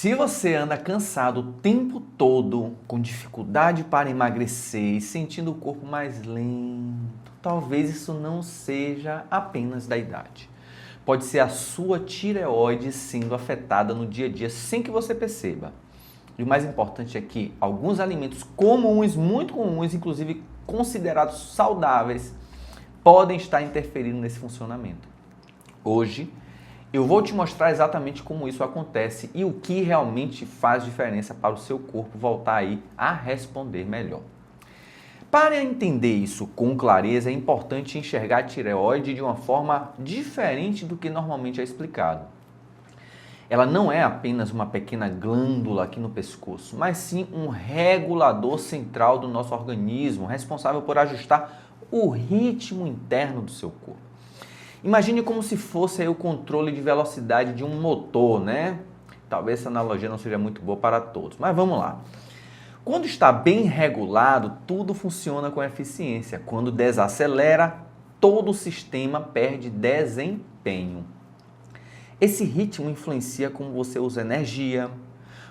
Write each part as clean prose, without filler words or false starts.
Se você anda cansado o tempo todo, com dificuldade para emagrecer e sentindo o corpo mais lento, talvez isso não seja apenas da idade. Pode ser a sua tireoide sendo afetada no dia a dia sem que você perceba. E o mais importante é que alguns alimentos comuns, muito comuns, inclusive considerados saudáveis, podem estar interferindo nesse funcionamento. Hoje, eu vou te mostrar exatamente como isso acontece e o que realmente faz diferença para o seu corpo voltar aí a responder melhor. Para entender isso com clareza, é importante enxergar a tireoide de uma forma diferente do que normalmente é explicado. Ela não é apenas uma pequena glândula aqui no pescoço, mas sim um regulador central do nosso organismo, responsável por ajustar o ritmo interno do seu corpo. Imagine como se fosse aí o controle de velocidade de um motor, né? Talvez essa analogia não seja muito boa para todos, mas vamos lá. Quando está bem regulado, tudo funciona com eficiência. Quando desacelera, todo o sistema perde desempenho. Esse ritmo influencia como você usa energia,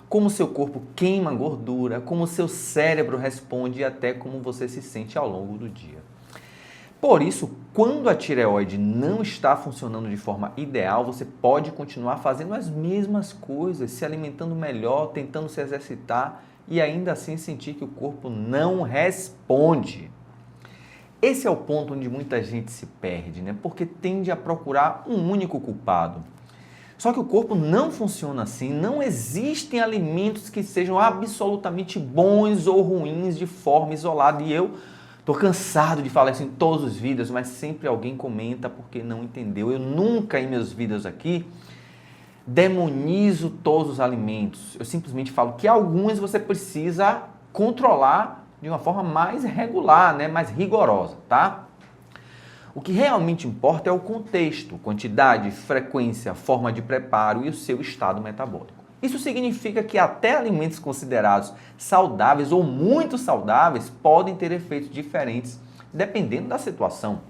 como seu corpo queima gordura, como seu cérebro responde e até como você se sente ao longo do dia. Por isso, quando a tireoide não está funcionando de forma ideal, você pode continuar fazendo as mesmas coisas, se alimentando melhor, tentando se exercitar e ainda assim sentir que o corpo não responde. Esse é o ponto onde muita gente se perde, né? Porque tende a procurar um único culpado. Só que o corpo não funciona assim, não existem alimentos que sejam absolutamente bons ou ruins de forma isolada e eu estou cansado de falar isso em todos os vídeos, mas sempre alguém comenta porque não entendeu. Eu nunca em meus vídeos aqui demonizo todos os alimentos. Eu simplesmente falo que alguns você precisa controlar de uma forma mais regular, né? Mais rigorosa, tá? O que realmente importa é o contexto, quantidade, frequência, forma de preparo e o seu estado metabólico. Isso significa que até alimentos considerados saudáveis ou muito saudáveis podem ter efeitos diferentes dependendo da situação.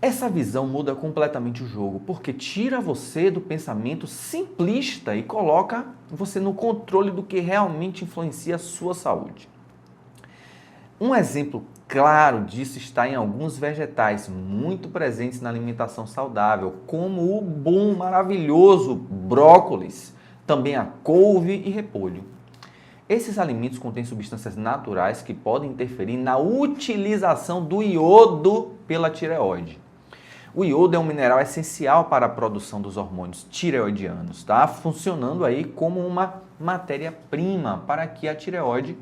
Essa visão muda completamente o jogo, porque tira você do pensamento simplista e coloca você no controle do que realmente influencia a sua saúde. Um exemplo claro disso está em alguns vegetais muito presentes na alimentação saudável, como o bom, maravilhoso brócolis, também a couve e repolho. Esses alimentos contêm substâncias naturais que podem interferir na utilização do iodo pela tireoide. O iodo é um mineral essencial para a produção dos hormônios tireoidianos, tá? Funcionando aí como uma matéria-prima para que a tireoide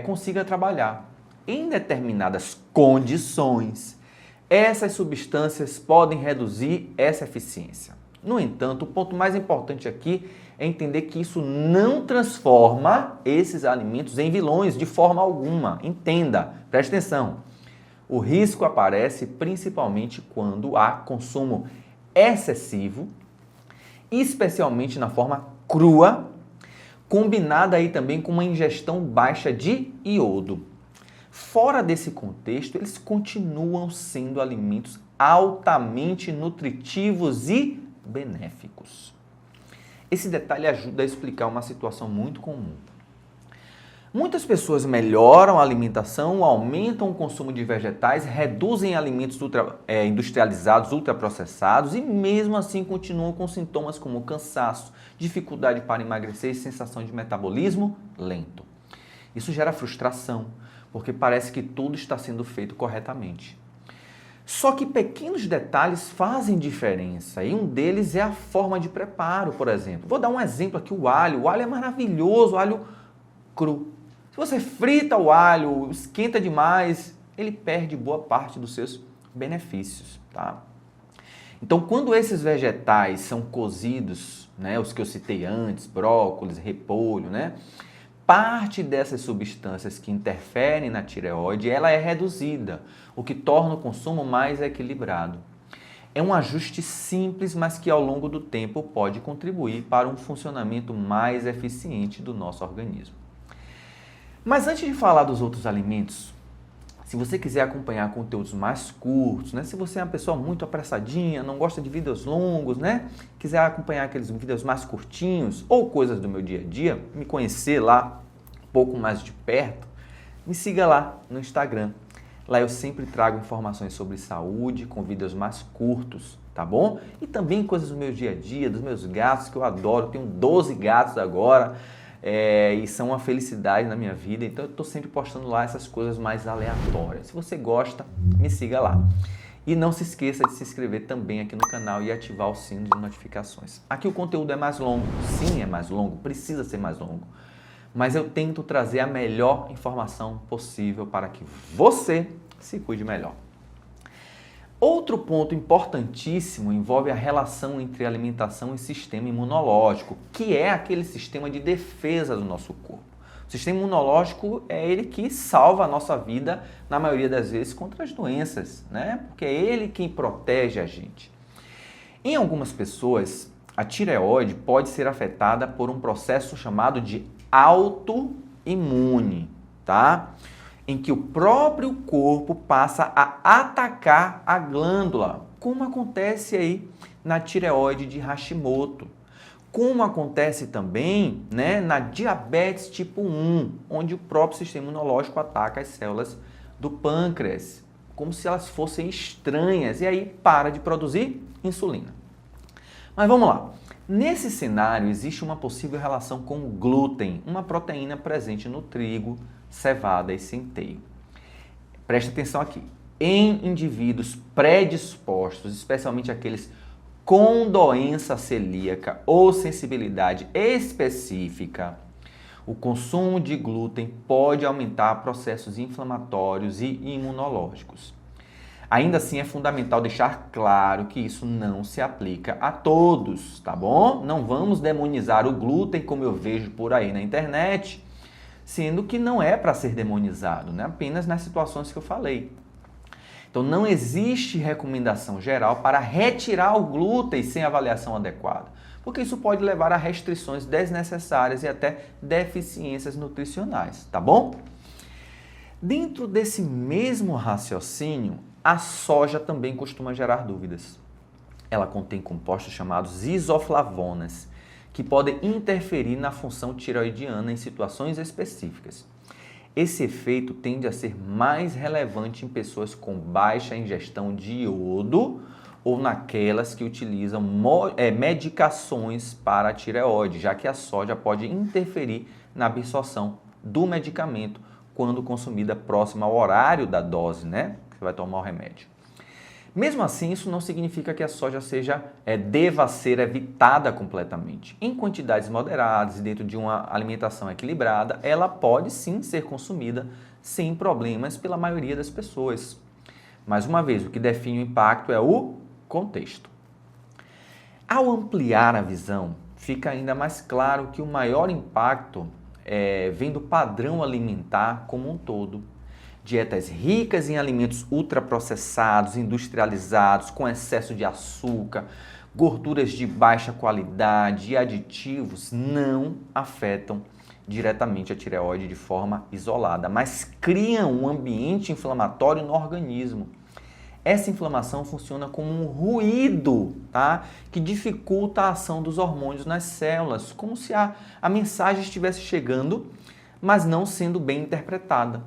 consiga trabalhar. Em determinadas condições, essas substâncias podem reduzir essa eficiência. No entanto, o ponto mais importante aqui é entender que isso não transforma esses alimentos em vilões de forma alguma. Entenda, preste atenção. O risco aparece principalmente quando há consumo excessivo, especialmente na forma crua, combinada aí também com uma ingestão baixa de iodo. Fora desse contexto, eles continuam sendo alimentos altamente nutritivos e benéficos. Esse detalhe ajuda a explicar uma situação muito comum. Muitas pessoas melhoram a alimentação, aumentam o consumo de vegetais, reduzem alimentos industrializados, ultraprocessados e mesmo assim continuam com sintomas como cansaço, dificuldade para emagrecer e sensação de metabolismo lento. Isso gera frustração, porque parece que tudo está sendo feito corretamente. Só que pequenos detalhes fazem diferença e um deles é a forma de preparo, por exemplo. Vou dar um exemplo aqui, o alho. O alho é maravilhoso, o alho cru. Se você frita o alho, esquenta demais, ele perde boa parte dos seus benefícios, tá? Então, quando esses vegetais são cozidos, né, os que eu citei antes, brócolis, repolho, né, parte dessas substâncias que interferem na tireoide, ela é reduzida, o que torna o consumo mais equilibrado. É um ajuste simples, mas que ao longo do tempo pode contribuir para um funcionamento mais eficiente do nosso organismo. Mas antes de falar dos outros alimentos, Se você quiser acompanhar conteúdos mais curtos, né? Se você é uma pessoa muito apressadinha, não gosta de vídeos longos, né? Quiser acompanhar aqueles vídeos mais curtinhos ou coisas do meu dia a dia, me conhecer lá um pouco mais de perto, me siga lá no Instagram. Lá eu sempre trago informações sobre saúde com vídeos mais curtos, tá bom? E também coisas do meu dia a dia, dos meus gatos que eu adoro. Eu tenho 12 gatos agora. E são uma felicidade na minha vida, então eu estou sempre postando lá essas coisas mais aleatórias. Se você gosta, me siga lá. E não se esqueça de se inscrever também aqui no canal e ativar o sino de notificações. Aqui o conteúdo é mais longo, sim é mais longo, precisa ser mais longo, mas eu tento trazer a melhor informação possível para que você se cuide melhor. Outro ponto importantíssimo envolve a relação entre alimentação e sistema imunológico, que é aquele sistema de defesa do nosso corpo. O sistema imunológico é ele que salva a nossa vida, na maioria das vezes, contra as doenças, né? Porque é ele quem protege a gente. Em algumas pessoas, a tireoide pode ser afetada por um processo chamado de autoimune, tá? Em que o próprio corpo passa a atacar a glândula, como acontece aí na tireoide de Hashimoto, como acontece também, né, na diabetes tipo 1, onde o próprio sistema imunológico ataca as células do pâncreas, como se elas fossem estranhas, e aí para de produzir insulina. Mas vamos lá. Nesse cenário, existe uma possível relação com o glúten, uma proteína presente no trigo, cevada e centeio. Preste atenção aqui. Em indivíduos predispostos, especialmente aqueles com doença celíaca ou sensibilidade específica, o consumo de glúten pode aumentar processos inflamatórios e imunológicos. Ainda assim, é fundamental deixar claro que isso não se aplica a todos, tá bom? Não vamos demonizar o glúten, como eu vejo por aí na internet, sendo que não é para ser demonizado, né? Apenas nas situações que eu falei. Então, não existe recomendação geral para retirar o glúten sem avaliação adequada, porque isso pode levar a restrições desnecessárias e até deficiências nutricionais, tá bom? Dentro desse mesmo raciocínio, a soja também costuma gerar dúvidas. Ela contém compostos chamados isoflavonas, que podem interferir na função tireoidiana em situações específicas. Esse efeito tende a ser mais relevante em pessoas com baixa ingestão de iodo ou naquelas que utilizam medicações para a tireoide, já que a soja pode interferir na absorção do medicamento quando consumida próximo ao horário da dose, né? Que você vai tomar o remédio. Mesmo assim, isso não significa que a soja deva ser evitada completamente. Em quantidades moderadas e dentro de uma alimentação equilibrada, ela pode sim ser consumida sem problemas pela maioria das pessoas. Mais uma vez, o que define o impacto é o contexto. Ao ampliar a visão, fica ainda mais claro que o maior impacto vem do padrão alimentar como um todo. Dietas ricas em alimentos ultraprocessados, industrializados, com excesso de açúcar, gorduras de baixa qualidade e aditivos não afetam diretamente a tireoide de forma isolada, mas criam um ambiente inflamatório no organismo. Essa inflamação funciona como um ruído, tá? Que dificulta a ação dos hormônios nas células, como se a mensagem estivesse chegando, mas não sendo bem interpretada.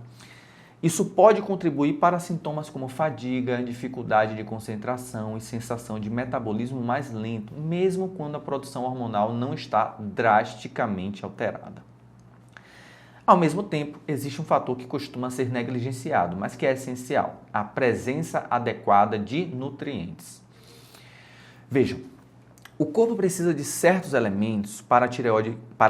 Isso pode contribuir para sintomas como fadiga, dificuldade de concentração e sensação de metabolismo mais lento, mesmo quando a produção hormonal não está drasticamente alterada. Ao mesmo tempo, existe um fator que costuma ser negligenciado, mas que é essencial: a presença adequada de nutrientes. Vejam, o corpo precisa de certos elementos para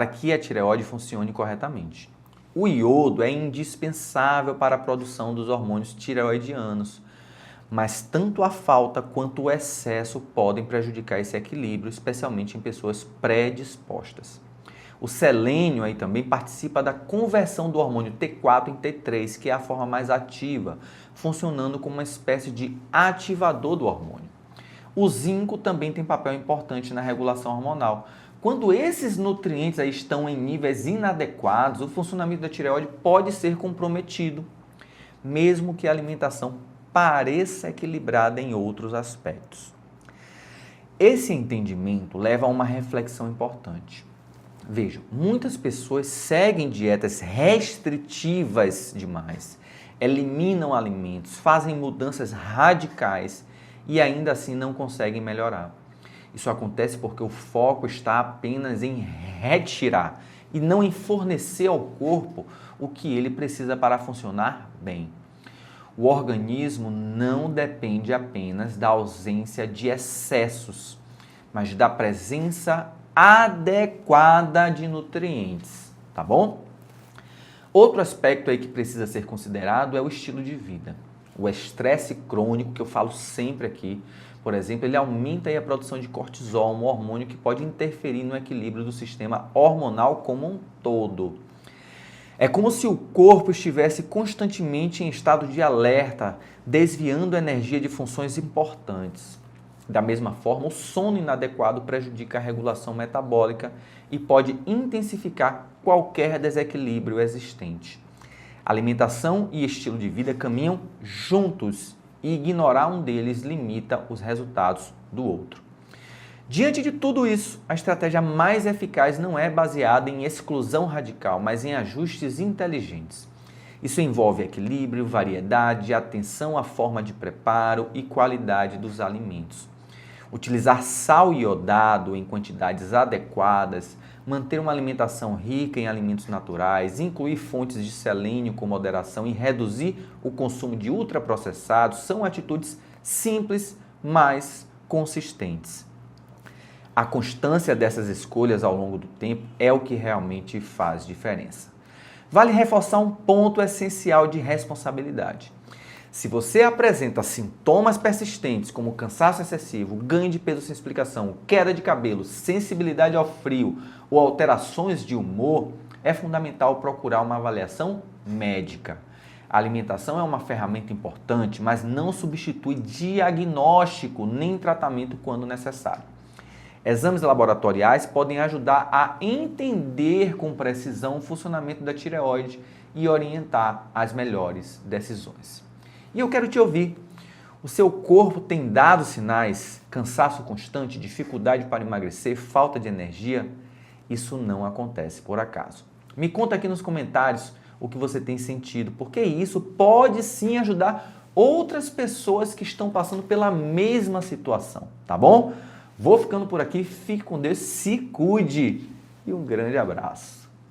que a tireoide funcione corretamente. O iodo é indispensável para a produção dos hormônios tireoidianos, mas tanto a falta quanto o excesso podem prejudicar esse equilíbrio, especialmente em pessoas predispostas. O selênio aí também participa da conversão do hormônio T4 em T3, que é a forma mais ativa, funcionando como uma espécie de ativador do hormônio. O zinco também tem papel importante na regulação hormonal. Quando esses nutrientes aí estão em níveis inadequados, o funcionamento da tireoide pode ser comprometido. mesmo que a alimentação pareça equilibrada em outros aspectos. Esse entendimento leva a uma reflexão importante. Vejam, muitas pessoas seguem dietas restritivas demais, eliminam alimentos, fazem mudanças radicais e ainda assim não conseguem melhorar. Isso acontece porque o foco está apenas em retirar e não em fornecer ao corpo o que ele precisa para funcionar bem. O organismo não depende apenas da ausência de excessos, mas da presença adequada de nutrientes, tá bom? Outro aspecto aí que precisa ser considerado é o estilo de vida. O estresse crônico, que eu falo sempre aqui, por exemplo, ele aumenta aí a produção de cortisol, um hormônio que pode interferir no equilíbrio do sistema hormonal como um todo. É como se o corpo estivesse constantemente em estado de alerta, desviando a energia de funções importantes. Da mesma forma, o sono inadequado prejudica a regulação metabólica e pode intensificar qualquer desequilíbrio existente. Alimentação e estilo de vida caminham juntos e ignorar um deles limita os resultados do outro. Diante de tudo isso, a estratégia mais eficaz não é baseada em exclusão radical, mas em ajustes inteligentes. Isso envolve equilíbrio, variedade, atenção à forma de preparo e qualidade dos alimentos. Utilizar sal iodado em quantidades adequadas, manter uma alimentação rica em alimentos naturais, incluir fontes de selênio com moderação e reduzir o consumo de ultraprocessados são atitudes simples, mas consistentes. A constância dessas escolhas ao longo do tempo é o que realmente faz diferença. Vale reforçar um ponto essencial de responsabilidade. Se você apresenta sintomas persistentes como cansaço excessivo, ganho de peso sem explicação, queda de cabelo, sensibilidade ao frio ou alterações de humor, é fundamental procurar uma avaliação médica. A alimentação é uma ferramenta importante, mas não substitui diagnóstico nem tratamento quando necessário. Exames laboratoriais podem ajudar a entender com precisão o funcionamento da tireoide e orientar as melhores decisões. E eu quero te ouvir. O seu corpo tem dado sinais? Cansaço constante, dificuldade para emagrecer, falta de energia? Isso não acontece por acaso. Me conta aqui nos comentários o que você tem sentido, porque isso pode sim ajudar outras pessoas que estão passando pela mesma situação, tá bom? Vou ficando por aqui, fique com Deus, se cuide e um grande abraço.